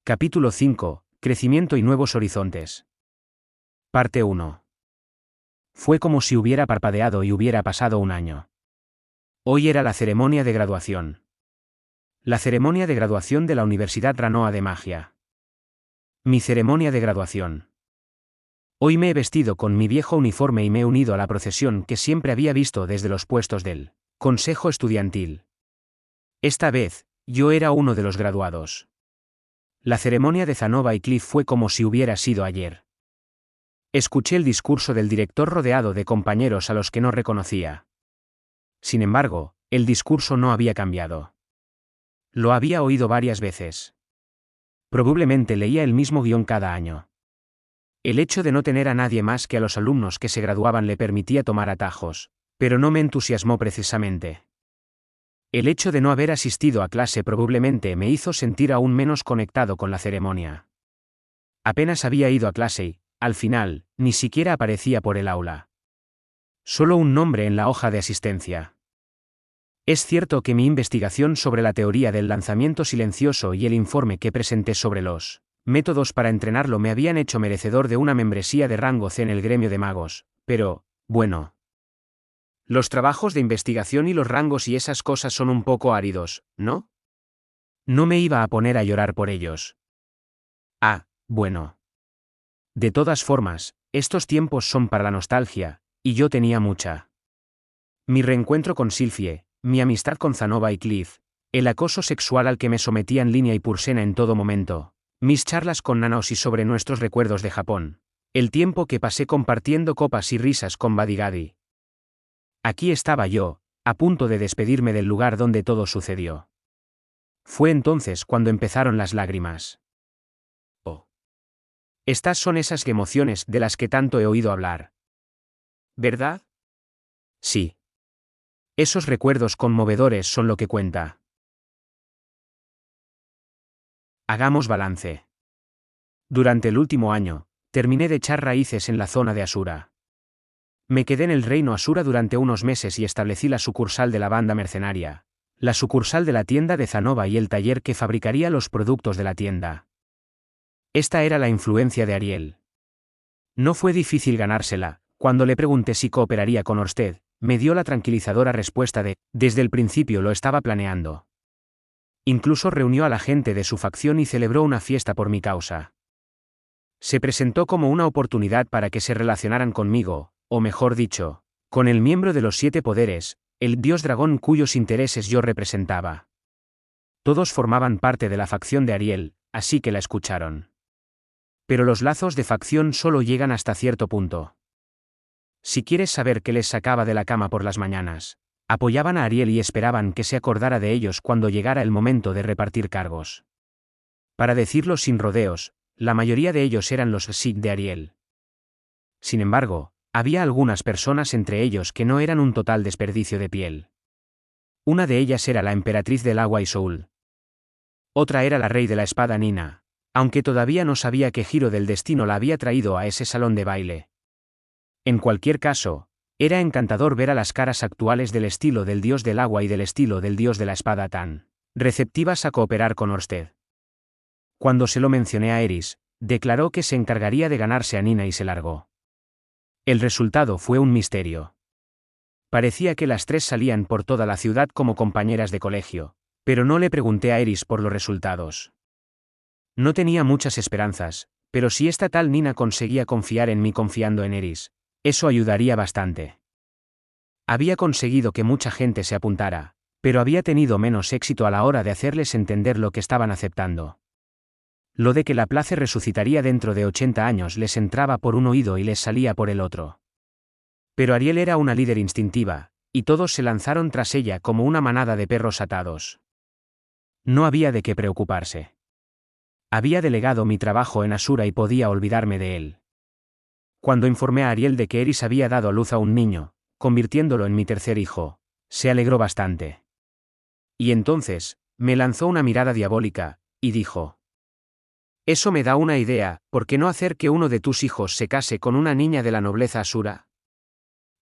Capítulo 5. Crecimiento y nuevos horizontes. Parte 1. Fue como si hubiera parpadeado y hubiera pasado un año. Hoy era la ceremonia de graduación. La ceremonia de graduación de la Universidad Ranoa de Magia. Mi ceremonia de graduación. Hoy me he vestido con mi viejo uniforme y me he unido a la procesión que siempre había visto desde los puestos del Consejo Estudiantil. Esta vez, yo era uno de los graduados. La ceremonia de Zanova y Cliff fue como si hubiera sido ayer. Escuché el discurso del director rodeado de compañeros a los que no reconocía. Sin embargo, el discurso no había cambiado. Lo había oído varias veces. Probablemente leía el mismo guión cada año. El hecho de no tener a nadie más que a los alumnos que se graduaban le permitía tomar atajos, pero no me entusiasmó precisamente. El hecho de no haber asistido a clase probablemente me hizo sentir aún menos conectado con la ceremonia. Apenas había ido a clase y, al final, ni siquiera aparecía por el aula. Solo un nombre en la hoja de asistencia. Es cierto que mi investigación sobre la teoría del lanzamiento silencioso y el informe que presenté sobre los métodos para entrenarlo me habían hecho merecedor de una membresía de rango C en el gremio de magos, pero, bueno. Los trabajos de investigación y los rangos y esas cosas son un poco áridos, ¿no? No me iba a poner a llorar por ellos. Ah, bueno. De todas formas, estos tiempos son para la nostalgia, y yo tenía mucha. Mi reencuentro con Sylphie, mi amistad con Zanova y Cliff, el acoso sexual al que me sometían Linia y Pursena en todo momento, mis charlas con Nanaoshi sobre nuestros recuerdos de Japón, el tiempo que pasé compartiendo copas y risas con Badigadi. Aquí estaba yo, a punto de despedirme del lugar donde todo sucedió. Fue entonces cuando empezaron las lágrimas. Oh. Estas son esas emociones de las que tanto he oído hablar. ¿Verdad? Sí. Esos recuerdos conmovedores son lo que cuenta. Hagamos balance. Durante el último año, terminé de echar raíces en la zona de Asura. Me quedé en el reino Asura durante unos meses y establecí la sucursal de la banda mercenaria, la sucursal de la tienda de Zanova y el taller que fabricaría los productos de la tienda. Esta era la influencia de Ariel. No fue difícil ganársela. Cuando le pregunté si cooperaría con Orsted, me dio la tranquilizadora respuesta de, desde el principio lo estaba planeando. Incluso reunió a la gente de su facción y celebró una fiesta por mi causa. Se presentó como una oportunidad para que se relacionaran conmigo, o mejor dicho, con el miembro de los 7 poderes, el dios dragón cuyos intereses yo representaba. Todos formaban parte de la facción de Ariel, así que la escucharon. Pero los lazos de facción solo llegan hasta cierto punto. Si quieres saber qué les sacaba de la cama por las mañanas, apoyaban a Ariel y esperaban que se acordara de ellos cuando llegara el momento de repartir cargos. Para decirlo sin rodeos, la mayoría de ellos eran los Sig de Ariel. Sin embargo, había algunas personas entre ellos que no eran un total desperdicio de piel. Una de ellas era la emperatriz del agua Isoul. Otra era la rey de la espada Nina, aunque todavía no sabía qué giro del destino la había traído a ese salón de baile. En cualquier caso, era encantador ver a las caras actuales del estilo del dios del agua y del estilo del dios de la espada tan receptivas a cooperar con Orsted. Cuando se lo mencioné a Eris, declaró que se encargaría de ganarse a Nina y se largó. El resultado fue un misterio. Parecía que las 3 salían por toda la ciudad como compañeras de colegio, pero no le pregunté a Eris por los resultados. No tenía muchas esperanzas, pero si esta tal Nina conseguía confiar en mí confiando en Eris, eso ayudaría bastante. Había conseguido que mucha gente se apuntara, pero había tenido menos éxito a la hora de hacerles entender lo que estaban aceptando. Lo de que la Place resucitaría dentro de 80 años les entraba por un oído y les salía por el otro. Pero Ariel era una líder instintiva, y todos se lanzaron tras ella como una manada de perros atados. No había de qué preocuparse. Había delegado mi trabajo en Asura y podía olvidarme de él. Cuando informé a Ariel de que Eris había dado a luz a un niño, convirtiéndolo en mi tercer hijo, se alegró bastante. Y entonces, me lanzó una mirada diabólica, y dijo: «Eso me da una idea, ¿por qué no hacer que uno de tus hijos se case con una niña de la nobleza Asura?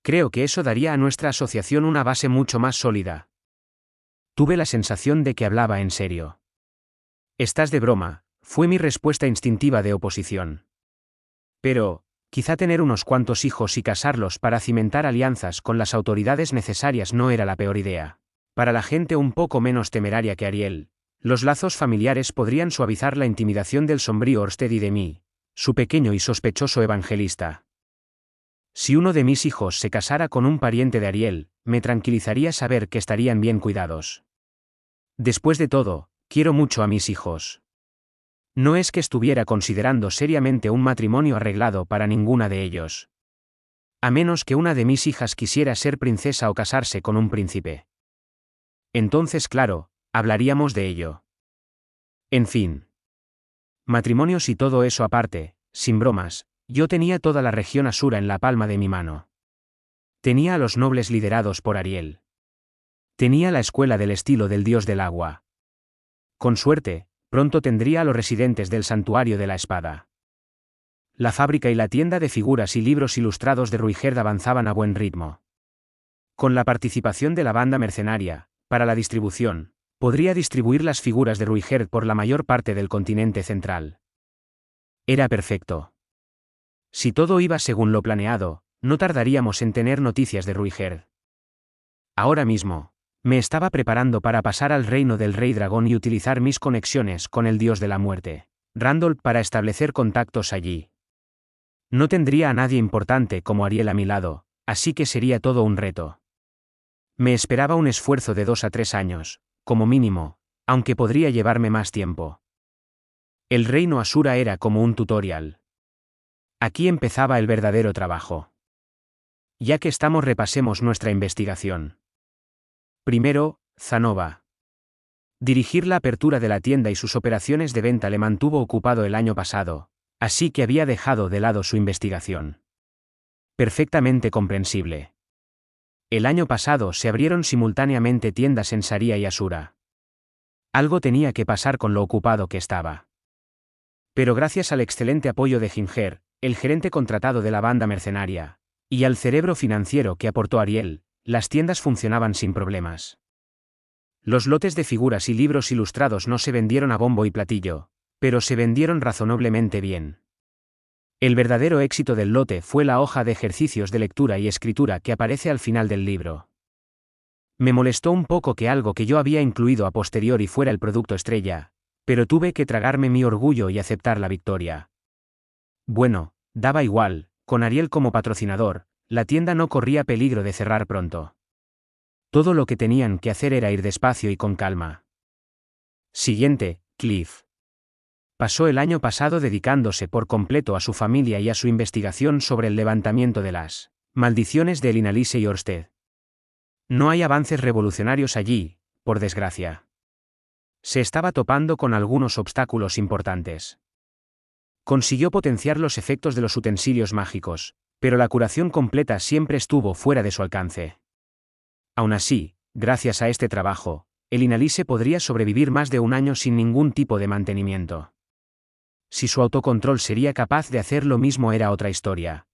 Creo que eso daría a nuestra asociación una base mucho más sólida». Tuve la sensación de que hablaba en serio. «Estás de broma», Fue mi respuesta instintiva de oposición. Pero, quizá tener unos cuantos hijos y casarlos para cimentar alianzas con las autoridades necesarias no era la peor idea. Para la gente un poco menos temeraria que Ariel, los lazos familiares podrían suavizar la intimidación del sombrío Orsted y de mí, su pequeño y sospechoso evangelista. Si uno de mis hijos se casara con un pariente de Ariel, me tranquilizaría saber que estarían bien cuidados. Después de todo, quiero mucho a mis hijos. No es que estuviera considerando seriamente un matrimonio arreglado para ninguna de ellos. A menos que una de mis hijas quisiera ser princesa o casarse con un príncipe. Entonces, claro, hablaríamos de ello. En fin. Matrimonios y todo eso aparte, sin bromas, yo tenía toda la región Asura en la palma de mi mano. Tenía a los nobles liderados por Ariel. Tenía la escuela del estilo del dios del agua. Con suerte, pronto tendría a los residentes del santuario de la espada. La fábrica y la tienda de figuras y libros ilustrados de Ruigerd avanzaban a buen ritmo. Con la participación de la banda mercenaria, para la distribución, podría distribuir las figuras de Ruigerd por la mayor parte del continente central. Era perfecto. Si todo iba según lo planeado, no tardaríamos en tener noticias de Ruigerd. Ahora mismo, me estaba preparando para pasar al reino del Rey Dragón y utilizar mis conexiones con el dios de la muerte, Randolph, para establecer contactos allí. No tendría a nadie importante como Ariel a mi lado, así que sería todo un reto. Me esperaba un esfuerzo de 2 a 3 años, como mínimo, aunque podría llevarme más tiempo. El reino Asura era como un tutorial. Aquí empezaba el verdadero trabajo. Ya que estamos, repasemos nuestra investigación. Primero, Zanova. Dirigir la apertura de la tienda y sus operaciones de venta le mantuvo ocupado el año pasado, así que había dejado de lado su investigación. Perfectamente comprensible. El año pasado se abrieron simultáneamente tiendas en Saria y Asura. Algo tenía que pasar con lo ocupado que estaba. Pero gracias al excelente apoyo de Ginger, el gerente contratado de la banda mercenaria, y al cerebro financiero que aportó Ariel, las tiendas funcionaban sin problemas. Los lotes de figuras y libros ilustrados no se vendieron a bombo y platillo, pero se vendieron razonablemente bien. El verdadero éxito del lote fue la hoja de ejercicios de lectura y escritura que aparece al final del libro. Me molestó un poco que algo que yo había incluido a posteriori fuera el producto estrella, pero tuve que tragarme mi orgullo y aceptar la victoria. Bueno, daba igual, con Ariel como patrocinador, la tienda no corría peligro de cerrar pronto. Todo lo que tenían que hacer era ir despacio y con calma. Siguiente, Cliff. Pasó el año pasado dedicándose por completo a su familia y a su investigación sobre el levantamiento de las maldiciones de Elinalise y Orsted. No hay avances revolucionarios allí, por desgracia. Se estaba topando con algunos obstáculos importantes. Consiguió potenciar los efectos de los utensilios mágicos, pero la curación completa siempre estuvo fuera de su alcance. Aún así, gracias a este trabajo, Elinalise podría sobrevivir más de un año sin ningún tipo de mantenimiento. Si su autocontrol sería capaz de hacer lo mismo era otra historia.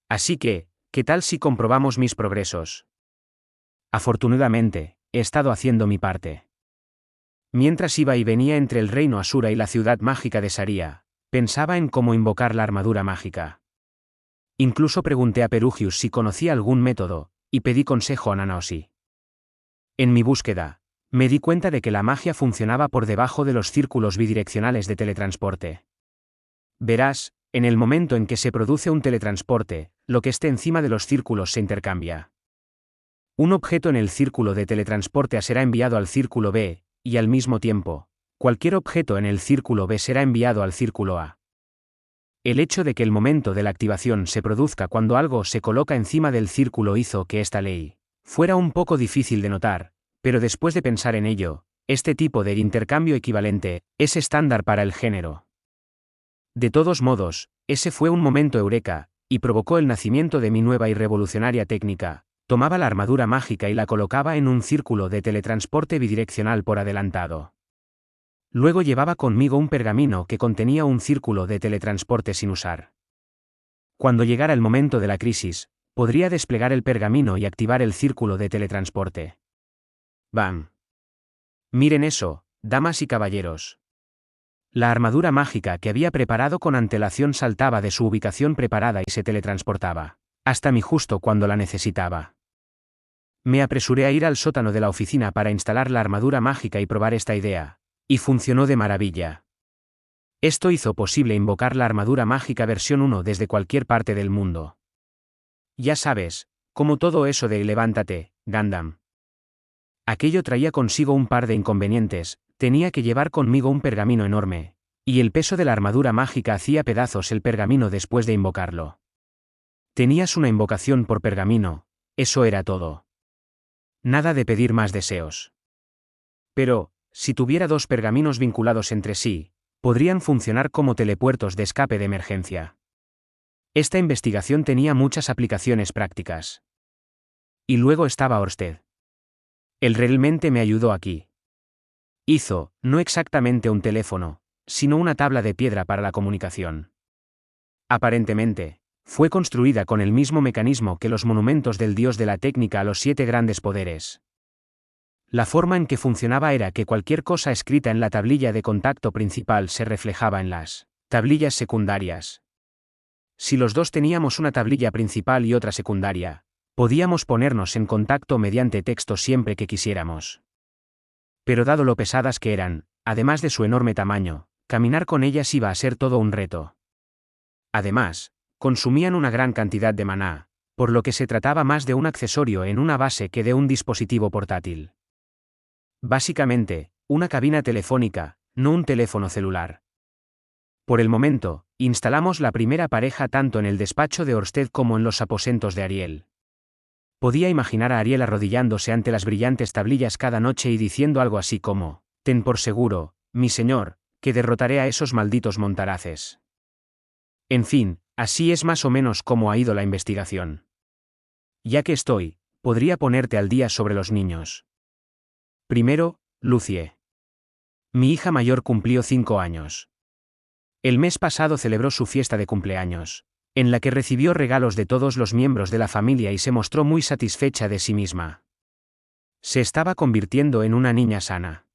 Así que, ¿qué tal si comprobamos mis progresos? Afortunadamente, he estado haciendo mi parte. Mientras iba y venía entre el reino Asura y la ciudad mágica de Saria, pensaba en cómo invocar la armadura mágica. Incluso pregunté a Perugius si conocía algún método, y pedí consejo a Nanaosi. En mi búsqueda, me di cuenta de que la magia funcionaba por debajo de los círculos bidireccionales de teletransporte. Verás, en el momento en que se produce un teletransporte, lo que esté encima de los círculos se intercambia. Un objeto en el círculo de teletransporte A será enviado al círculo B, y al mismo tiempo, cualquier objeto en el círculo B será enviado al círculo A. El hecho de que el momento de la activación se produzca cuando algo se coloca encima del círculo hizo que esta ley fuera un poco difícil de notar, pero después de pensar en ello, este tipo de intercambio equivalente es estándar para el género. De todos modos, ese fue un momento eureka, y provocó el nacimiento de mi nueva y revolucionaria técnica. Tomaba la armadura mágica y la colocaba en un círculo de teletransporte bidireccional por adelantado. Luego llevaba conmigo un pergamino que contenía un círculo de teletransporte sin usar. Cuando llegara el momento de la crisis, podría desplegar el pergamino y activar el círculo de La armadura mágica que había preparado con antelación saltaba de su ubicación preparada y se teletransportaba hasta mí justo cuando la necesitaba. Me apresuré a ir al sótano de la oficina para instalar la armadura mágica y probar esta idea, y funcionó de maravilla. Esto hizo posible invocar la armadura mágica versión 1 desde cualquier parte del mundo. Ya sabes, como todo eso de levántate, Gundam. Aquello traía consigo un par de inconvenientes, tenía que llevar conmigo un pergamino enorme, y el peso de la armadura mágica hacía pedazos el pergamino después de invocarlo. Tenías una invocación por pergamino, eso era todo. Nada de pedir más deseos. Pero, si tuviera 2 pergaminos vinculados entre sí, podrían funcionar como telepuertos de escape de emergencia. Esta investigación tenía muchas aplicaciones prácticas. Y luego estaba Orsted. Él realmente me ayudó aquí. Hizo, no exactamente un teléfono, sino una tabla de piedra para la comunicación. Aparentemente, fue construida con el mismo mecanismo que los monumentos del dios de la técnica a los 7 grandes poderes. La forma en que funcionaba era que cualquier cosa escrita en la tablilla de contacto principal se reflejaba en las tablillas secundarias. Si los dos teníamos una tablilla principal y otra secundaria, podíamos ponernos en contacto mediante texto siempre que quisiéramos. Pero dado lo pesadas que eran, además de su enorme tamaño, caminar con ellas iba a ser todo un reto. Además, consumían una gran cantidad de maná, por lo que se trataba más de un accesorio en una base que de un dispositivo portátil. Básicamente, una cabina telefónica, no un teléfono celular. Por el momento, instalamos la primera pareja tanto en el despacho de Orsted como en los aposentos de Ariel. Podía imaginar a Ariel arrodillándose ante las brillantes tablillas cada noche y diciendo algo así como: «Ten por seguro, mi señor, que derrotaré a esos malditos montaraces». En fin, así es más o menos como ha ido la investigación. Ya que estoy, podría ponerte al día sobre los niños. Primero, Lucie. Mi hija mayor cumplió 5 años. El mes pasado celebró su fiesta de cumpleaños, en la que recibió regalos de todos los miembros de la familia y se mostró muy satisfecha de sí misma. Se estaba convirtiendo en una niña sana.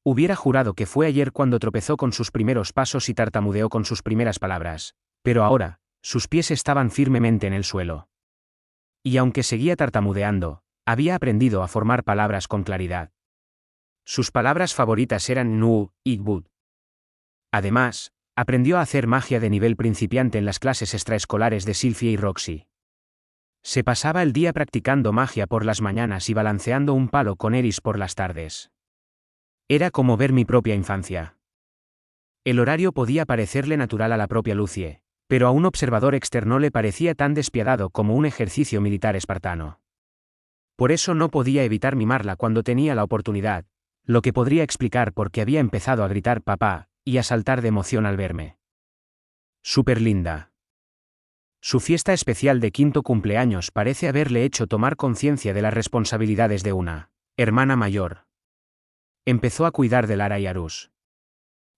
Hubiera jurado que fue ayer cuando tropezó con sus primeros pasos y tartamudeó con sus primeras palabras, pero ahora, sus pies estaban firmemente en el suelo. Y aunque seguía tartamudeando, había aprendido a formar palabras con claridad. Sus palabras favoritas eran nu y bud. Además, aprendió a hacer magia de nivel principiante en las clases extraescolares de Sylphie y Roxy. Se pasaba el día practicando magia por las mañanas y balanceando un palo con Eris por las tardes. Era como ver mi propia infancia. El horario podía parecerle natural a la propia Lucie, pero a un observador externo le parecía tan despiadado como un ejercicio militar espartano. Por eso no podía evitar mimarla cuando tenía la oportunidad, lo que podría explicar por qué había empezado a gritar papá, y a saltar de emoción al verme. Súper linda. Su fiesta especial de 5º cumpleaños parece haberle hecho tomar conciencia de las responsabilidades de una hermana mayor. Empezó a cuidar de Lara y Arus.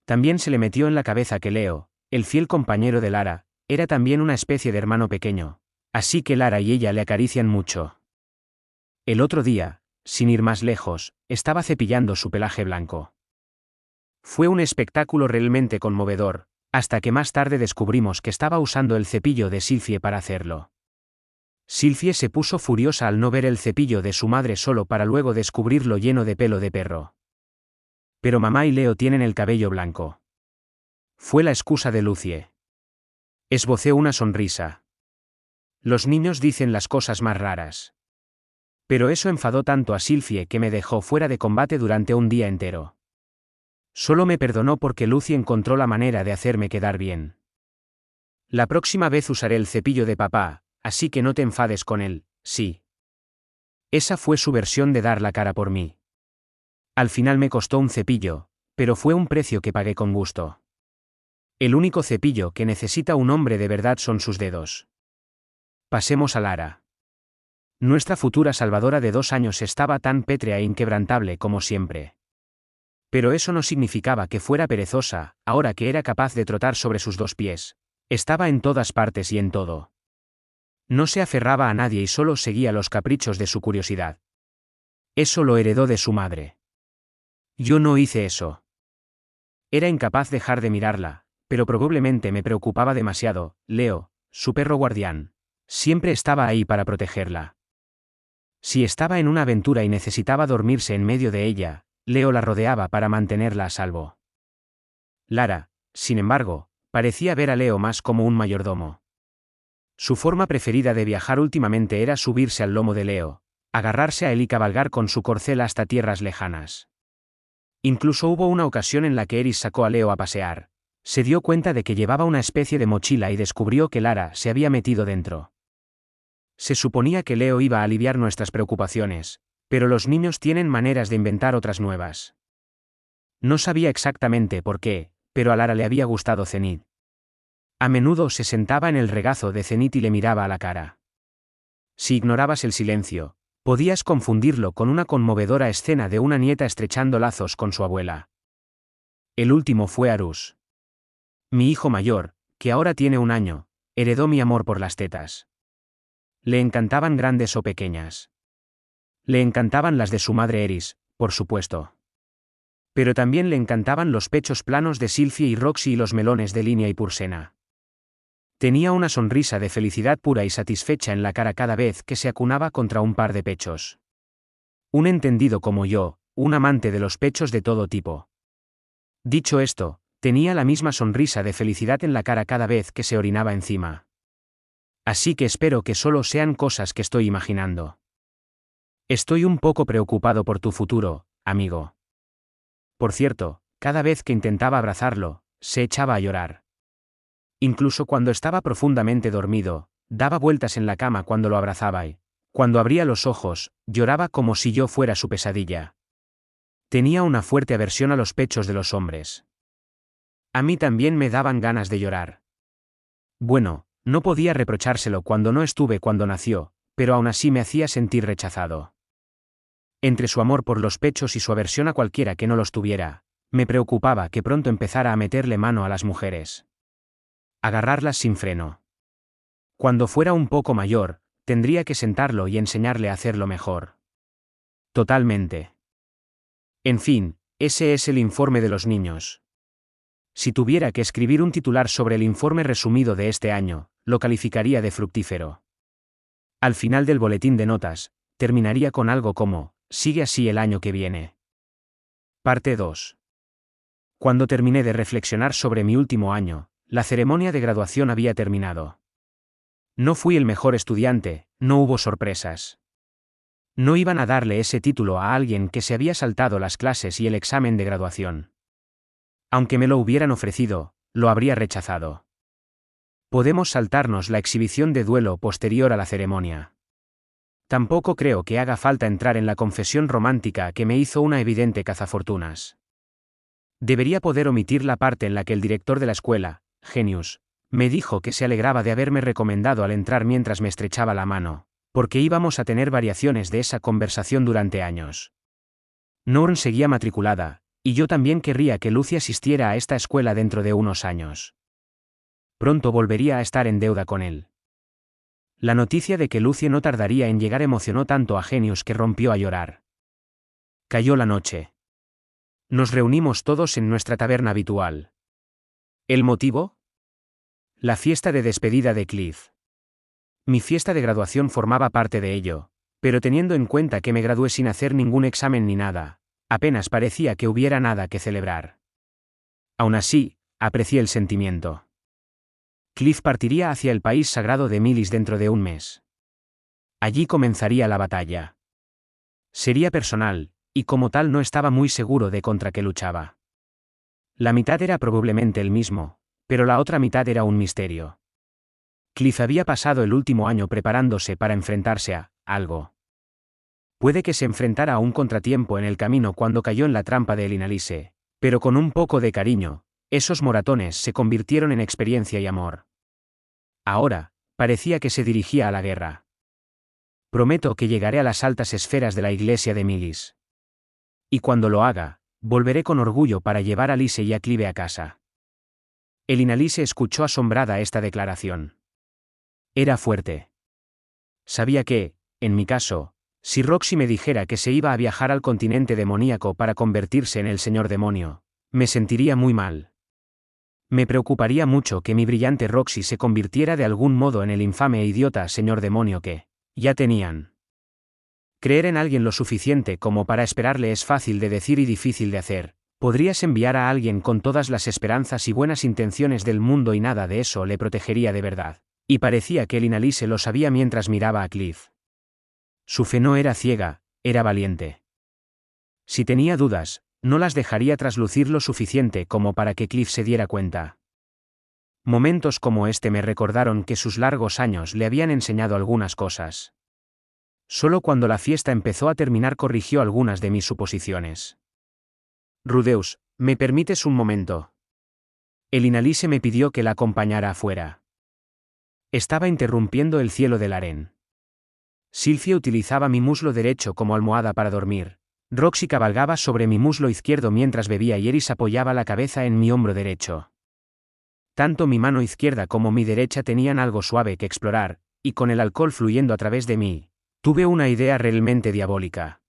También se le metió en la cabeza que Leo, el fiel compañero de Lara, era también una especie de hermano pequeño, así que Lara y ella le acarician mucho. El otro día, sin ir más lejos, estaba cepillando su pelaje blanco. Fue un espectáculo realmente conmovedor, hasta que más tarde descubrimos que estaba usando el cepillo de Sylphie para hacerlo. Sylphie se puso furiosa al no ver el cepillo de su madre solo para luego descubrirlo lleno de pelo de perro. Pero mamá y Leo tienen el cabello blanco. Fue la excusa de Lucie. Esbocé una sonrisa. Los niños dicen las cosas más raras. Pero eso enfadó tanto a Sylphie que me dejó fuera de combate durante un día entero. Solo me perdonó porque Lucie encontró la manera de hacerme quedar bien. La próxima vez usaré el cepillo de papá, así que no te enfades con él, sí. Esa fue su versión de dar la cara por mí. Al final me costó un cepillo, pero fue un precio que pagué con gusto. El único cepillo que necesita un hombre de verdad son sus dedos. Pasemos a Lara. Nuestra futura salvadora de 2 años estaba tan pétrea e inquebrantable como siempre. Pero eso no significaba que fuera perezosa, ahora que era capaz de trotar sobre sus 2 pies. Estaba en todas partes y en todo. No se aferraba a nadie y solo seguía los caprichos de su curiosidad. Eso lo heredó de su madre. Yo no hice eso. Era incapaz de dejar de mirarla, pero probablemente me preocupaba demasiado. Leo, su perro guardián, siempre estaba ahí para protegerla. Si estaba en una aventura y necesitaba dormirse en medio de ella, Leo la rodeaba para mantenerla a salvo. Lara, sin embargo, parecía ver a Leo más como un mayordomo. Su forma preferida de viajar últimamente era subirse al lomo de Leo, agarrarse a él y cabalgar con su corcel hasta tierras lejanas. Incluso hubo una ocasión en la que Eris sacó a Leo a pasear. Se dio cuenta de que llevaba una especie de mochila y descubrió que Lara se había metido dentro. Se suponía que Leo iba a aliviar nuestras preocupaciones, pero los niños tienen maneras de inventar otras nuevas. No sabía exactamente por qué, pero a Lara le había gustado Zenith. A menudo se sentaba en el regazo de Zenith y le miraba a la cara. Si ignorabas el silencio, podías confundirlo con una conmovedora escena de una nieta estrechando lazos con su abuela. El último fue Arus. Mi hijo mayor, que ahora tiene 1 año, heredó mi amor por las tetas. Le encantaban grandes o pequeñas. Le encantaban las de su madre Eris, por supuesto. Pero también le encantaban los pechos planos de Sylphie y Roxy y los melones de Línea y Pursena. Tenía una sonrisa de felicidad pura y satisfecha en la cara cada vez que se acunaba contra un par de pechos. Un entendido como yo, un amante de los pechos de todo tipo. Dicho esto, tenía la misma sonrisa de felicidad en la cara cada vez que se orinaba encima. Así que espero que solo sean cosas que estoy imaginando. Estoy un poco preocupado por tu futuro, amigo. Por cierto, cada vez que intentaba abrazarlo, se echaba a llorar. Incluso cuando estaba profundamente dormido, daba vueltas en la cama cuando lo abrazaba y, cuando abría los ojos, lloraba como si yo fuera su pesadilla. Tenía una fuerte aversión a los pechos de los hombres. A mí también me daban ganas de llorar. Bueno, no podía reprochárselo cuando no estuve cuando nació, pero aún así me hacía sentir rechazado. Entre su amor por los pechos y su aversión a cualquiera que no los tuviera, me preocupaba que pronto empezara a meterle mano a las mujeres. Agarrarlas sin freno. Cuando fuera un poco mayor, tendría que sentarlo y enseñarle a hacerlo mejor. Totalmente. En fin, ese es el informe de los niños. Si tuviera que escribir un titular sobre el informe resumido de este año, lo calificaría de fructífero. Al final del boletín de notas, terminaría con algo como, sigue así el año que viene. Parte 2. Cuando terminé de reflexionar sobre mi último año, la ceremonia de graduación había terminado. No fui el mejor estudiante, no hubo sorpresas. No iban a darle ese título a alguien que se había saltado las clases y el examen de graduación. Aunque me lo hubieran ofrecido, lo habría rechazado. Podemos saltarnos la exhibición de duelo posterior a la ceremonia. Tampoco creo que haga falta entrar en la confesión romántica que me hizo una evidente cazafortunas. Debería poder omitir la parte en la que el director de la escuela, Genius, me dijo que se alegraba de haberme recomendado al entrar mientras me estrechaba la mano, porque íbamos a tener variaciones de esa conversación durante años. Norn seguía matriculada, y yo también querría que Lucy asistiera a esta escuela dentro de unos años. Pronto volvería a estar en deuda con él. La noticia de que Lucy no tardaría en llegar emocionó tanto a Genius que rompió a llorar. Cayó la noche. Nos reunimos todos en nuestra taberna habitual. ¿El motivo? La fiesta de despedida de Cliff. Mi fiesta de graduación formaba parte de ello, pero teniendo en cuenta que me gradué sin hacer ningún examen ni nada, apenas parecía que hubiera nada que celebrar. Aún así, aprecié el sentimiento. Cliff partiría hacia el país sagrado de Milis dentro de un mes. Allí comenzaría la batalla. Sería personal, y como tal no estaba muy seguro de contra qué luchaba. La mitad era probablemente el mismo, pero la otra mitad era un misterio. Cliff había pasado el último año preparándose para enfrentarse a algo. Puede que se enfrentara a un contratiempo en el camino cuando cayó en la trampa de Elinalise, pero con un poco de cariño, esos moratones se convirtieron en experiencia y amor. Ahora, parecía que se dirigía a la guerra. Prometo que llegaré a las altas esferas de la iglesia de Milis. Y cuando lo haga, volveré con orgullo para llevar a Lise y a Clive a casa. Elinalise escuchó asombrada esta declaración. Era fuerte. Sabía que, en mi caso, si Roxy me dijera que se iba a viajar al continente demoníaco para convertirse en el señor demonio, Me sentiría muy mal. Me preocuparía mucho que mi brillante Roxy se convirtiera de algún modo en el infame e idiota señor demonio que ya tenían. Creer en alguien lo suficiente como para esperarle es fácil de decir y difícil de hacer. Podrías enviar a alguien con todas las esperanzas y buenas intenciones del mundo y nada de eso le protegería de verdad. Y parecía que el Inalise lo sabía mientras miraba a Cliff. Su fe no era ciega, era valiente. Si tenía dudas, no las dejaría traslucir lo suficiente como para que Cliff se diera cuenta. Momentos como este me recordaron que sus largos años le habían enseñado algunas cosas. Solo cuando la fiesta empezó a terminar corrigió algunas de mis suposiciones. Rudeus, ¿me permites un momento? El Inalise me pidió que la acompañara afuera. Estaba interrumpiendo el cielo del harén. Sylvie utilizaba mi muslo derecho como almohada para dormir. Roxy cabalgaba sobre mi muslo izquierdo mientras bebía y Eris apoyaba la cabeza en mi hombro derecho. Tanto mi mano izquierda como mi derecha tenían algo suave que explorar, y con el alcohol fluyendo a través de mí, tuve una idea realmente diabólica.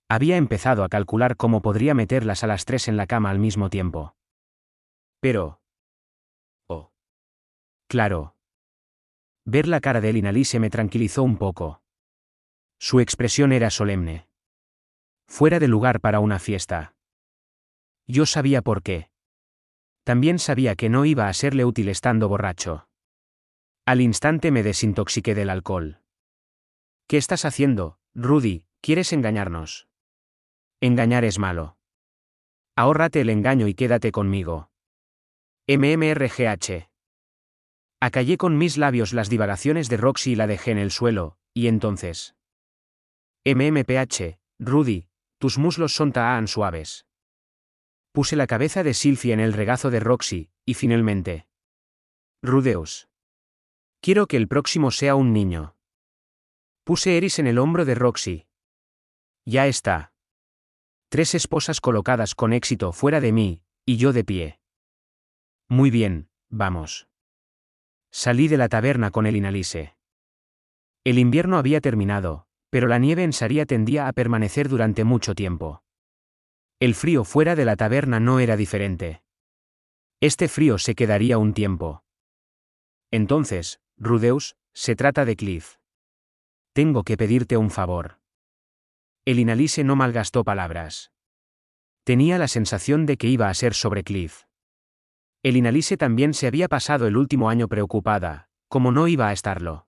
Había empezado a calcular cómo podría meterlas a las tres en la cama al mismo tiempo. Pero... oh. Claro. Ver la cara de Inalise me tranquilizó un poco. Su expresión era solemne. Fuera de lugar para una fiesta. Yo sabía por qué. También sabía que no iba a serle útil estando borracho. Al instante me desintoxiqué del alcohol. ¿Qué estás haciendo, Rudy? ¿Quieres engañarnos? Engañar es malo. Ahórrate el engaño y quédate conmigo. MMRGH. Acallé con mis labios las divagaciones de Roxy y la dejé en el suelo, y entonces. MMPH, Rudy, tus muslos son tan suaves. Puse la cabeza de Sylvie en el regazo de Roxy, y finalmente. Rudeus. Quiero que el próximo sea un niño. Puse Eris en el hombro de Roxy. Ya está. 3 esposas colocadas con éxito fuera de mí, y yo de pie. Muy bien, vamos. Salí de la taberna con el Inalise. El invierno había terminado, pero la nieve en Saria tendía a permanecer durante mucho tiempo. El frío fuera de la taberna no era diferente. Este frío se quedaría un tiempo. Entonces, Rudeus, se trata de Cliff. Tengo que pedirte un favor. El Inalise no malgastó palabras. Tenía la sensación de que iba a ser sobre Cliff. El Inalise también se había pasado el último año preocupada, como no iba a estarlo.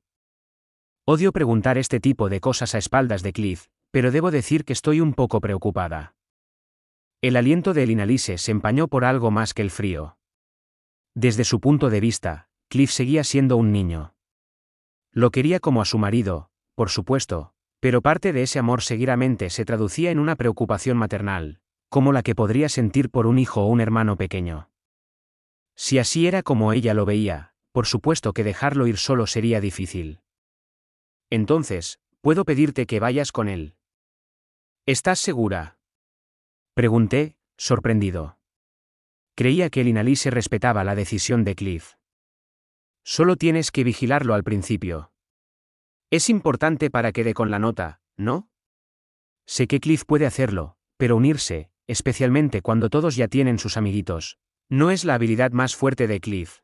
Odio preguntar este tipo de cosas a espaldas de Cliff, pero debo decir que estoy un poco preocupada. El aliento de Inalise se empañó por algo más que el frío. Desde su punto de vista, Cliff seguía siendo un niño. Lo quería como a su marido, por supuesto, pero parte de ese amor seguidamente se traducía en una preocupación maternal, como la que podría sentir por un hijo o un hermano pequeño. Si así era como ella lo veía, por supuesto que dejarlo ir solo sería difícil. Entonces, ¿puedo pedirte que vayas con él? ¿Estás segura? Pregunté, sorprendido. Creía que el Inalise respetaba la decisión de Cliff. Solo tienes que vigilarlo al principio. Es importante para que dé con la nota, ¿no? Sé que Cliff puede hacerlo, pero unirse, especialmente cuando todos ya tienen sus amiguitos, no es la habilidad más fuerte de Cliff.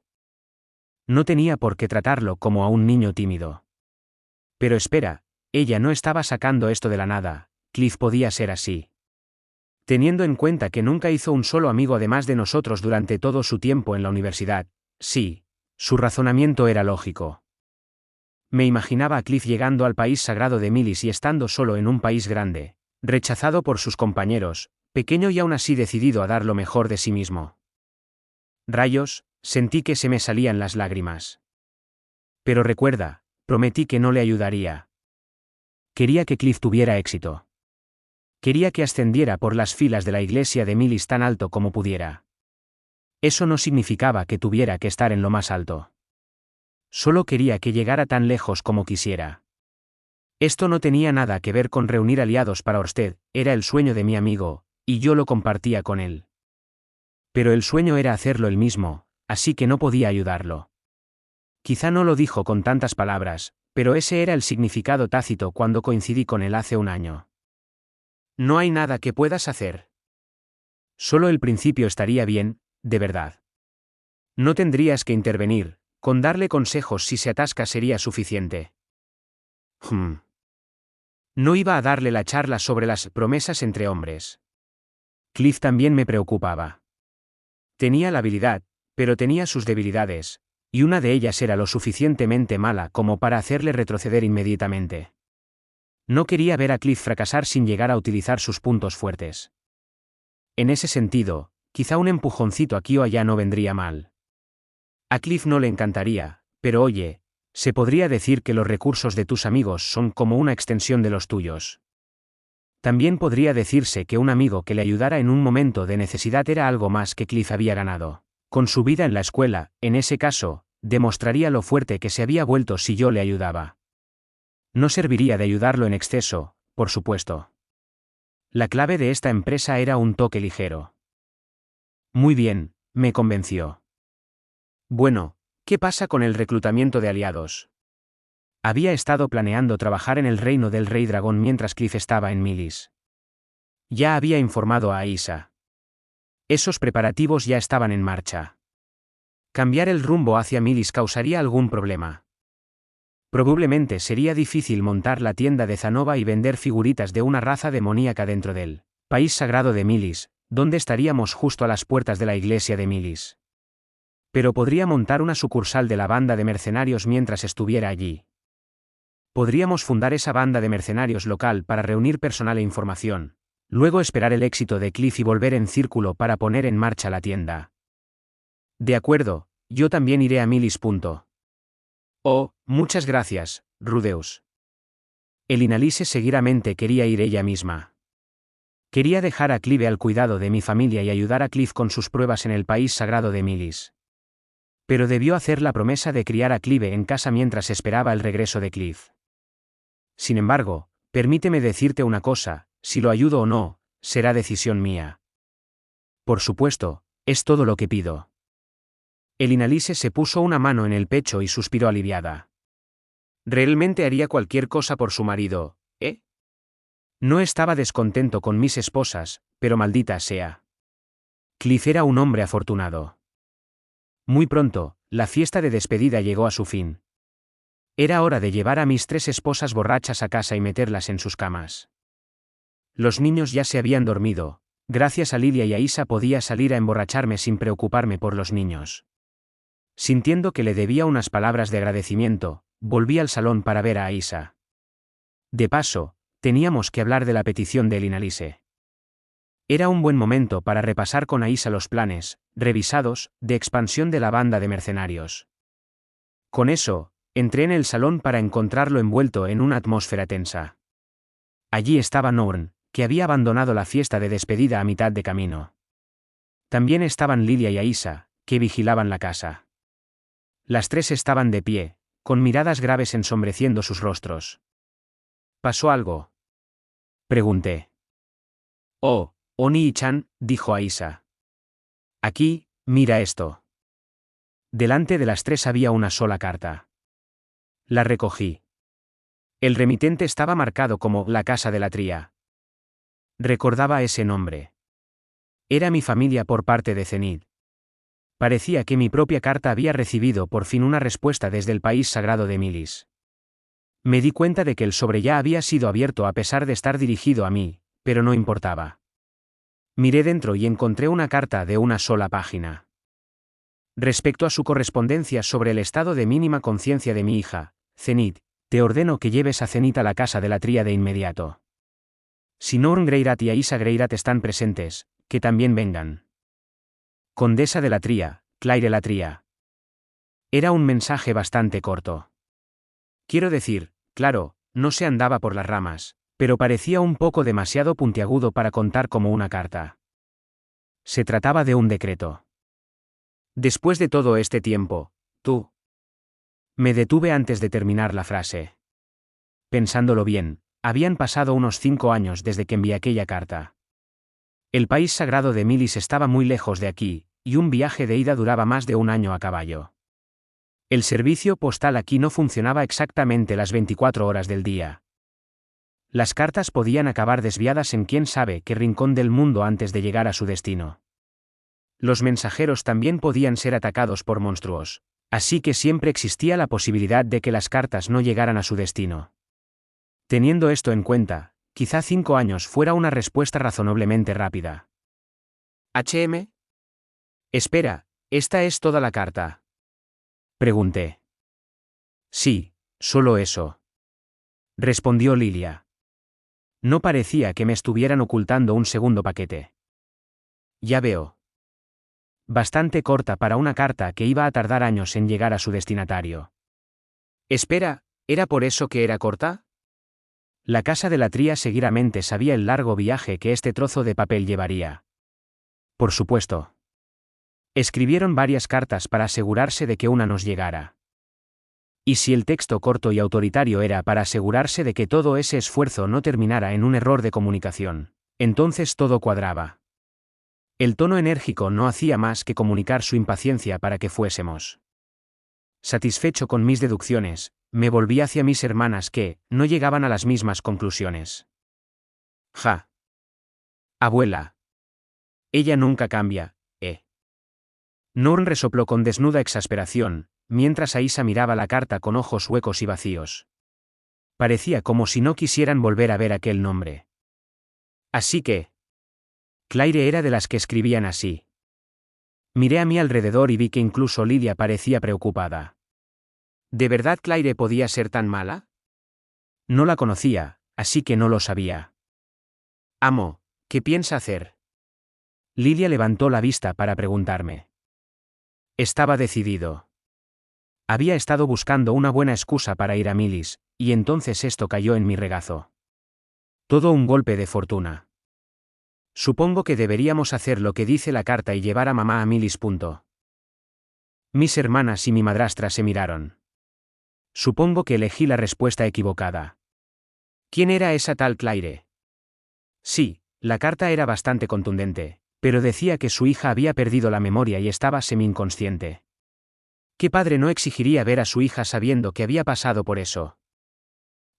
No tenía por qué tratarlo como a un niño tímido. Pero espera, ella no estaba sacando esto de la nada, Cliff podía ser así. Teniendo en cuenta que nunca hizo un solo amigo además de nosotros durante todo su tiempo en la universidad, sí, su razonamiento era lógico. Me imaginaba a Cliff llegando al país sagrado de Milis y estando solo en un país grande, rechazado por sus compañeros, pequeño y aún así decidido a dar lo mejor de sí mismo. Rayos, sentí que se me salían las lágrimas. Pero recuerda, prometí que no le ayudaría. Quería que Cliff tuviera éxito. Quería que ascendiera por las filas de la iglesia de Milis tan alto como pudiera. Eso no significaba que tuviera que estar en lo más alto. Solo quería que llegara tan lejos como quisiera. Esto no tenía nada que ver con reunir aliados para Orsted, era el sueño de mi amigo, y yo lo compartía con él. Pero el sueño era hacerlo él mismo, así que no podía ayudarlo. Quizá no lo dijo con tantas palabras, pero ese era el significado tácito cuando coincidí con él hace un año. No hay nada que puedas hacer. Solo el principio estaría bien, de verdad. No tendrías que intervenir, con darle consejos si se atasca sería suficiente. No iba a darle la charla sobre las promesas entre hombres. Cliff también me preocupaba. Tenía la habilidad, pero tenía sus debilidades, y una de ellas era lo suficientemente mala como para hacerle retroceder inmediatamente. No quería ver a Cliff fracasar sin llegar a utilizar sus puntos fuertes. En ese sentido, quizá un empujoncito aquí o allá no vendría mal. A Cliff no le encantaría, pero oye, se podría decir que los recursos de tus amigos son como una extensión de los tuyos. También podría decirse que un amigo que le ayudara en un momento de necesidad era algo más que Cliff había ganado. Con su vida en la escuela, en ese caso, demostraría lo fuerte que se había vuelto si yo le ayudaba. No serviría de ayudarlo en exceso, por supuesto. La clave de esta empresa era un toque ligero. Muy bien, me convenció. Bueno, ¿qué pasa con el reclutamiento de aliados? Había estado planeando trabajar en el reino del Rey Dragón mientras Cliff estaba en Milis. Ya había informado a Aisa. Esos preparativos ya estaban en marcha. Cambiar el rumbo hacia Milis causaría algún problema. Probablemente sería difícil montar la tienda de Zanova y vender figuritas de una raza demoníaca dentro del país sagrado de Milis, donde estaríamos justo a las puertas de la iglesia de Milis. Pero podría montar una sucursal de la banda de mercenarios mientras estuviera allí. Podríamos fundar esa banda de mercenarios local para reunir personal e información, luego esperar el éxito de Cliff y volver en círculo para poner en marcha la tienda. De acuerdo, yo también iré a Milis. Oh, muchas gracias, Rudeus. Elinalise seguidamente quería ir ella misma. Quería dejar a Clive al cuidado de mi familia y ayudar a Cliff con sus pruebas en el país sagrado de Milis. Pero debió hacer la promesa de criar a Clive en casa mientras esperaba el regreso de Cliff. Sin embargo, permíteme decirte una cosa, si lo ayudo o no, será decisión mía. Por supuesto, es todo lo que pido. Elinalise se puso una mano en el pecho y suspiró aliviada. Realmente haría cualquier cosa por su marido, ¿eh? No estaba descontento con mis esposas, pero maldita sea. Cliff era un hombre afortunado. Muy pronto, la fiesta de despedida llegó a su fin. Era hora de llevar a mis 3 esposas borrachas a casa y meterlas en sus camas. Los niños ya se habían dormido, gracias a Lilia y a Isa podía salir a emborracharme sin preocuparme por los niños. Sintiendo que le debía unas palabras de agradecimiento, volví al salón para ver a Isa. De paso, teníamos que hablar de la petición de Elinalise. Era un buen momento para repasar con Aisa los planes, revisados, de expansión de la banda de mercenarios. Con eso, entré en el salón para encontrarlo envuelto en una atmósfera tensa. Allí estaba Norn, que había abandonado la fiesta de despedida a mitad de camino. También estaban Lilia y Aisa, que vigilaban la casa. Las 3 estaban de pie, con miradas graves ensombreciendo sus rostros. ¿Pasó algo?, pregunté. Oh, Oni-chan, dijo Aisa. Aquí, mira esto. Delante de las 3 había una sola carta. La recogí. El remitente estaba marcado como la casa de la Tría. Recordaba ese nombre. Era mi familia por parte de Zenith. Parecía que mi propia carta había recibido por fin una respuesta desde el país sagrado de Milis. Me di cuenta de que el sobre ya había sido abierto a pesar de estar dirigido a mí, pero no importaba. Miré dentro y encontré una carta de una sola página. Respecto a su correspondencia sobre el estado de mínima conciencia de mi hija, Zenith, te ordeno que lleves a Zenith a la casa de la Tría de inmediato. Si Norn Greirat y Aisa Greirat están presentes, que también vengan. Condesa de la Tría, Claire la Tría. Era un mensaje bastante corto. Quiero decir, claro, no se andaba por las ramas, pero parecía un poco demasiado puntiagudo para contar como una carta. Se trataba de un decreto. Después de todo este tiempo, tú. Me detuve antes de terminar la frase. Pensándolo bien, habían pasado unos 5 años desde que envié aquella carta. El país sagrado de Milis estaba muy lejos de aquí, y un viaje de ida duraba más de un año a caballo. El servicio postal aquí no funcionaba exactamente las 24 horas del día. Las cartas podían acabar desviadas en quién sabe qué rincón del mundo antes de llegar a su destino. Los mensajeros también podían ser atacados por monstruos, así que siempre existía la posibilidad de que las cartas no llegaran a su destino. Teniendo esto en cuenta, quizá 5 años fuera una respuesta razonablemente rápida. ¿HM? Espera, ¿esta es toda la carta? Pregunté. Sí, solo eso. Respondió Lilia. No parecía que me estuvieran ocultando un segundo paquete. Ya veo. Bastante corta para una carta que iba a tardar años en llegar a su destinatario. Espera, ¿era por eso que era corta? La casa de la Tría seguramente sabía el largo viaje que este trozo de papel llevaría. Por supuesto. Escribieron varias cartas para asegurarse de que una nos llegara. Y si el texto corto y autoritario era para asegurarse de que todo ese esfuerzo no terminara en un error de comunicación, entonces todo cuadraba. El tono enérgico no hacía más que comunicar su impaciencia para que fuésemos. Satisfecho con mis deducciones, me volví hacia mis hermanas que no llegaban a las mismas conclusiones. Ja. Abuela. Ella nunca cambia, ¿eh? Norn resopló con desnuda exasperación, mientras Aisa miraba la carta con ojos huecos y vacíos. Parecía como si no quisieran volver a ver aquel nombre. Así que... Claire era de las que escribían así. Miré a mi alrededor y vi que incluso Lidia parecía preocupada. ¿De verdad Claire podía ser tan mala? No la conocía, así que no lo sabía. Amo, ¿qué piensa hacer? Lidia levantó la vista para preguntarme. Estaba decidido. Había estado buscando una buena excusa para ir a Milis, y entonces esto cayó en mi regazo. Todo un golpe de fortuna. Supongo que deberíamos hacer lo que dice la carta y llevar a mamá a Milis. Mis hermanas y mi madrastra se miraron. Supongo que elegí la respuesta equivocada. ¿Quién era esa tal Claire? Sí, la carta era bastante contundente, pero decía que su hija había perdido la memoria y estaba semi-inconsciente. ¿Qué padre no exigiría ver a su hija sabiendo que había pasado por eso?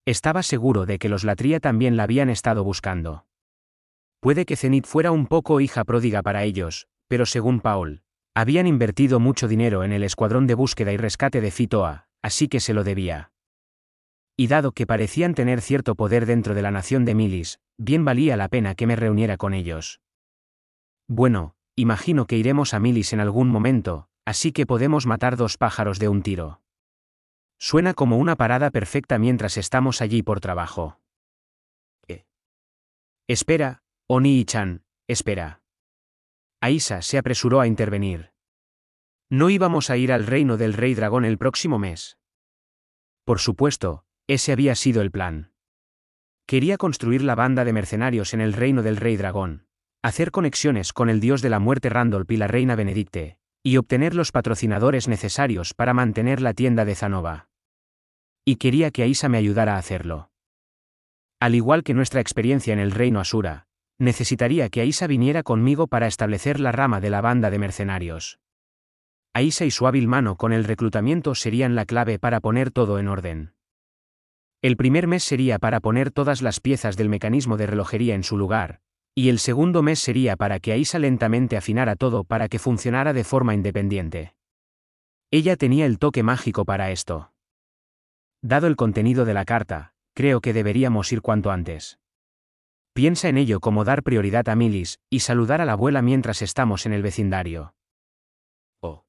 Estaba seguro de que los Latría también la habían estado buscando. Puede que Zenith fuera un poco hija pródiga para ellos, pero según Paul, habían invertido mucho dinero en el escuadrón de búsqueda y rescate de Fitoa, así que se lo debía. Y dado que parecían tener cierto poder dentro de la nación de Milis, bien valía la pena que me reuniera con ellos. Bueno, imagino que iremos a Milis en algún momento, así que podemos matar 2 pájaros de un tiro. Suena como una parada perfecta mientras estamos allí por trabajo. Espera, Oni-chan, espera. Aisa se apresuró a intervenir. ¿No íbamos a ir al reino del Rey Dragón el próximo mes? Por supuesto, ese había sido el plan. Quería construir la banda de mercenarios en el reino del Rey Dragón, hacer conexiones con el dios de la muerte Randolph y la reina Benedicte, y obtener los patrocinadores necesarios para mantener la tienda de Zanova. Y quería que Aisa me ayudara a hacerlo. Al igual que nuestra experiencia en el reino Asura, necesitaría que Aisa viniera conmigo para establecer la rama de la banda de mercenarios. Aisa y su hábil mano con el reclutamiento serían la clave para poner todo en orden. El primer mes sería para poner todas las piezas del mecanismo de relojería en su lugar, y el segundo mes sería para que Aisa lentamente afinara todo para que funcionara de forma independiente. Ella tenía el toque mágico para esto. Dado el contenido de la carta, creo que deberíamos ir cuanto antes. Piensa en ello como dar prioridad a Milis, y saludar a la abuela mientras estamos en el vecindario. Oh.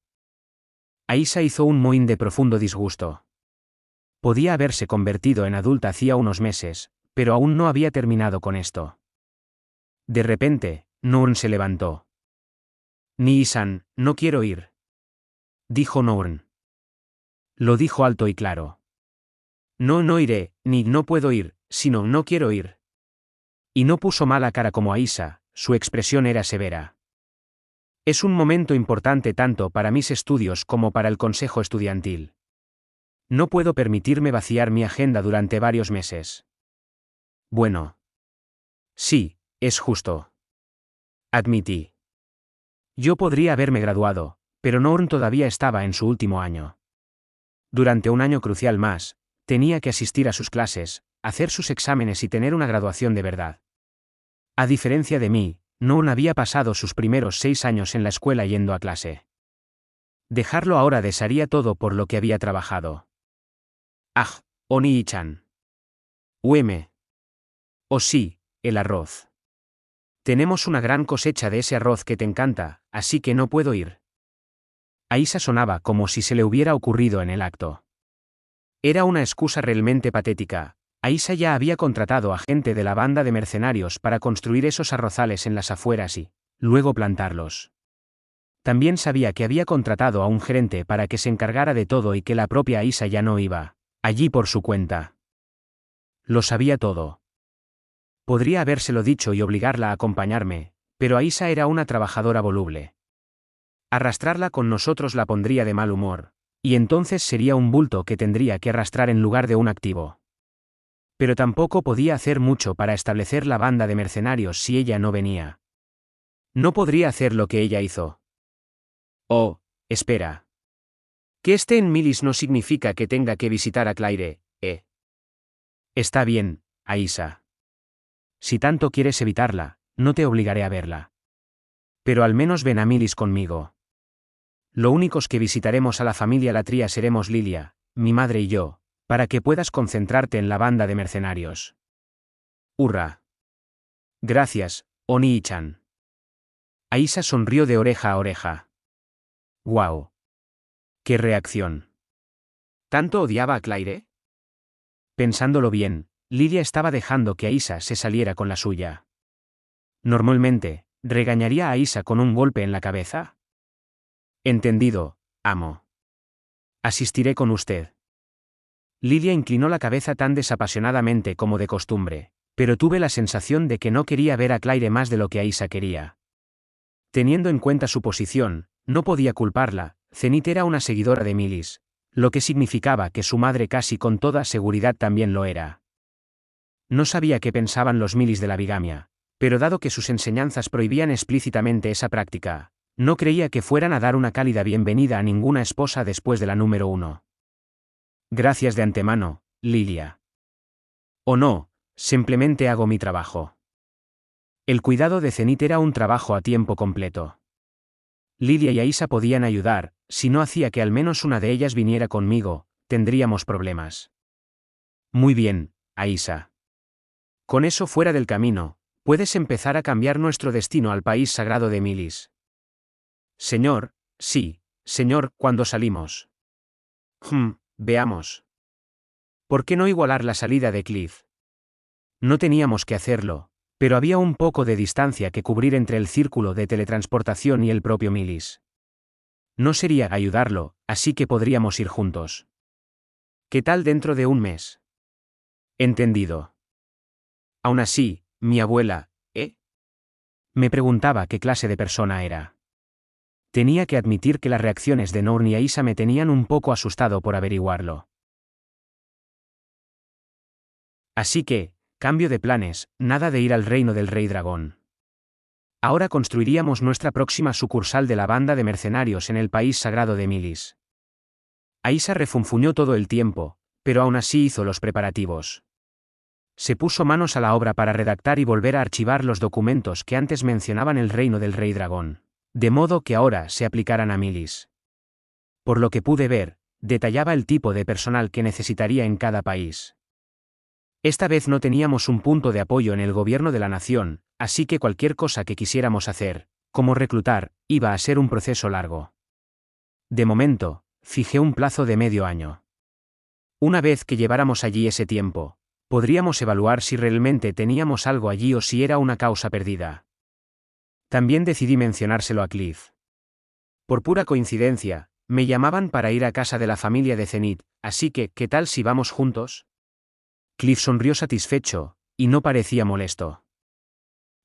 Aisa hizo un mohín de profundo disgusto. Podía haberse convertido en adulta hacía unos meses, pero aún no había terminado con esto. De repente, Norn se levantó. Nii-san, no quiero ir. Dijo Norn. Lo dijo alto y claro. No iré, ni no puedo ir, sino no quiero ir. Y no puso mala cara como Aisa, su expresión era severa. Es un momento importante tanto para mis estudios como para el consejo estudiantil. No puedo permitirme vaciar mi agenda durante varios meses. Bueno. Sí, es justo. Admití. Yo podría haberme graduado, pero Norn todavía estaba en su último año. Durante un año crucial más, tenía que asistir a sus clases, hacer sus exámenes y tener una graduación de verdad. A diferencia de mí, no había pasado sus primeros 6 años en la escuela yendo a clase. Dejarlo ahora desharía todo por lo que había trabajado. Ah, Oni-chan. Oh sí, el arroz. Tenemos una gran cosecha de ese arroz que te encanta, así que no puedo ir. Aisa sonaba como si se le hubiera ocurrido en el acto. Era una excusa realmente patética. Aisa ya había contratado a gente de la banda de mercenarios para construir esos arrozales en las afueras y, luego plantarlos. También sabía que había contratado a un gerente para que se encargara de todo y que la propia Aisa ya no iba allí por su cuenta. Lo sabía todo. Podría habérselo dicho y obligarla a acompañarme, pero Aisa era una trabajadora voluble. Arrastrarla con nosotros la pondría de mal humor, y entonces sería un bulto que tendría que arrastrar en lugar de un activo. Pero tampoco podía hacer mucho para establecer la banda de mercenarios si ella no venía. No podría hacer lo que ella hizo. Oh, espera. Que esté en Milis no significa que tenga que visitar a Claire, ¿eh? Está bien, Aisa. Si tanto quieres evitarla, no te obligaré a verla. Pero al menos ven a Milis conmigo. Lo únicos que visitaremos a la familia Latria seremos Lilia, mi madre y yo, para que puedas concentrarte en la banda de mercenarios. ¡Hurra! Gracias, Oni-chan. Aisa sonrió de oreja a oreja. ¡Guau! ¡Qué reacción! ¿Tanto odiaba a Claire? Pensándolo bien, Lilia estaba dejando que Aisa se saliera con la suya. Normalmente, ¿regañaría a Aisa con un golpe en la cabeza? Entendido, amo. Asistiré con usted. Lilia inclinó la cabeza tan desapasionadamente como de costumbre, pero tuve la sensación de que no quería ver a Claire más de lo que Aisa quería. Teniendo en cuenta su posición, no podía culparla. Zenith era una seguidora de Milis, lo que significaba que su madre casi con toda seguridad también lo era. No sabía qué pensaban los Milis de la bigamia, pero dado que sus enseñanzas prohibían explícitamente esa práctica, no creía que fueran a dar una cálida bienvenida a ninguna esposa después de la número 1. Gracias de antemano, Lilia. O no, simplemente hago mi trabajo. El cuidado de Zenith era un trabajo a tiempo completo. Lilia y Aisa podían ayudar, si no hacía que al menos una de ellas viniera conmigo, tendríamos problemas. Muy bien, Aisa. Con eso fuera del camino, puedes empezar a cambiar nuestro destino al país sagrado de Milis. Señor, sí, señor, ¿cuándo salimos? Veamos. ¿Por qué no igualar la salida de Cliff? No teníamos que hacerlo, pero había un poco de distancia que cubrir entre el círculo de teletransportación y el propio Milis. No sería ayudarlo, así que podríamos ir juntos. ¿Qué tal dentro de un mes? Entendido. Aún así, mi abuela, ¿eh? Me preguntaba qué clase de persona era. Tenía que admitir que las reacciones de Nour y Aisa me tenían un poco asustado por averiguarlo. Así que, cambio de planes, nada de ir al reino del Rey Dragón. Ahora construiríamos nuestra próxima sucursal de la banda de mercenarios en el país sagrado de Milis. Aisa refunfuñó todo el tiempo, pero aún así hizo los preparativos. Se puso manos a la obra para redactar y volver a archivar los documentos que antes mencionaban el reino del Rey Dragón, de modo que ahora se aplicaran a Milis. Por lo que pude ver, detallaba el tipo de personal que necesitaría en cada país. Esta vez no teníamos un punto de apoyo en el gobierno de la nación, así que cualquier cosa que quisiéramos hacer, como reclutar, iba a ser un proceso largo. De momento, fijé un plazo de medio año. Una vez que lleváramos allí ese tiempo, podríamos evaluar si realmente teníamos algo allí o si era una causa perdida. También decidí mencionárselo a Cliff. Por pura coincidencia, me llamaban para ir a casa de la familia de Zenith, así que, ¿qué tal si vamos juntos? Cliff sonrió satisfecho, y no parecía molesto.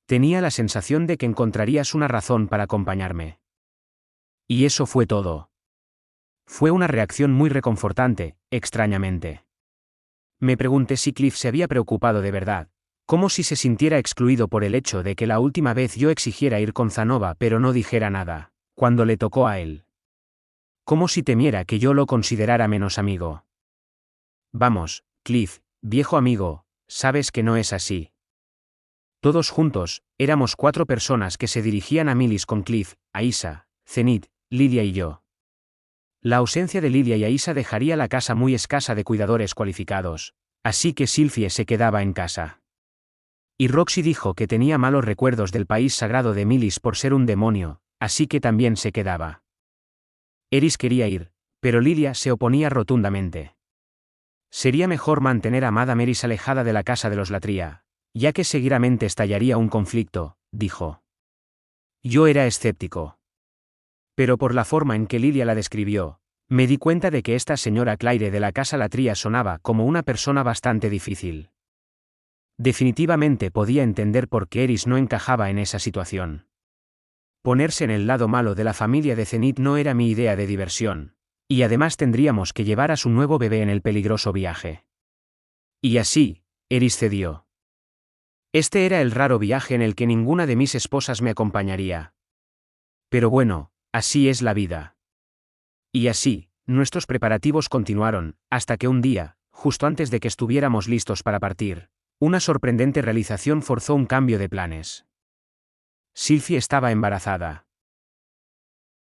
Tenía la sensación de que encontrarías una razón para acompañarme. Y eso fue todo. Fue una reacción muy reconfortante, extrañamente. Me pregunté si Cliff se había preocupado de verdad, como si se sintiera excluido por el hecho de que la última vez yo exigiera ir con Zanova pero no dijera nada, cuando le tocó a él. Como si temiera que yo lo considerara menos amigo. Vamos, Cliff, viejo amigo, sabes que no es así. Todos juntos, éramos 4 personas que se dirigían a Milis con Cliff, Aisa, Zenith, Lidia y yo. La ausencia de Lidia y Aisa dejaría la casa muy escasa de cuidadores cualificados, así que Sylphie se quedaba en casa. Y Roxy dijo que tenía malos recuerdos del país sagrado de Milis por ser un demonio, así que también se quedaba. Eris quería ir, pero Lidia se oponía rotundamente. Sería mejor mantener a Madame Eris alejada de la casa de los Latria, ya que seguramente estallaría un conflicto, dijo. Yo era escéptico. Pero por la forma en que Lidia la describió, me di cuenta de que esta señora Claire de la casa Latria sonaba como una persona bastante difícil. Definitivamente podía entender por qué Eris no encajaba en esa situación. Ponerse en el lado malo de la familia de Zenith no era mi idea de diversión, y además tendríamos que llevar a su nuevo bebé en el peligroso viaje. Y así, Eris cedió. Este era el raro viaje en el que ninguna de mis esposas me acompañaría. Pero bueno, así es la vida. Y así, nuestros preparativos continuaron, hasta que un día, justo antes de que estuviéramos listos para partir, una sorprendente realización forzó un cambio de planes. Sylphie estaba embarazada.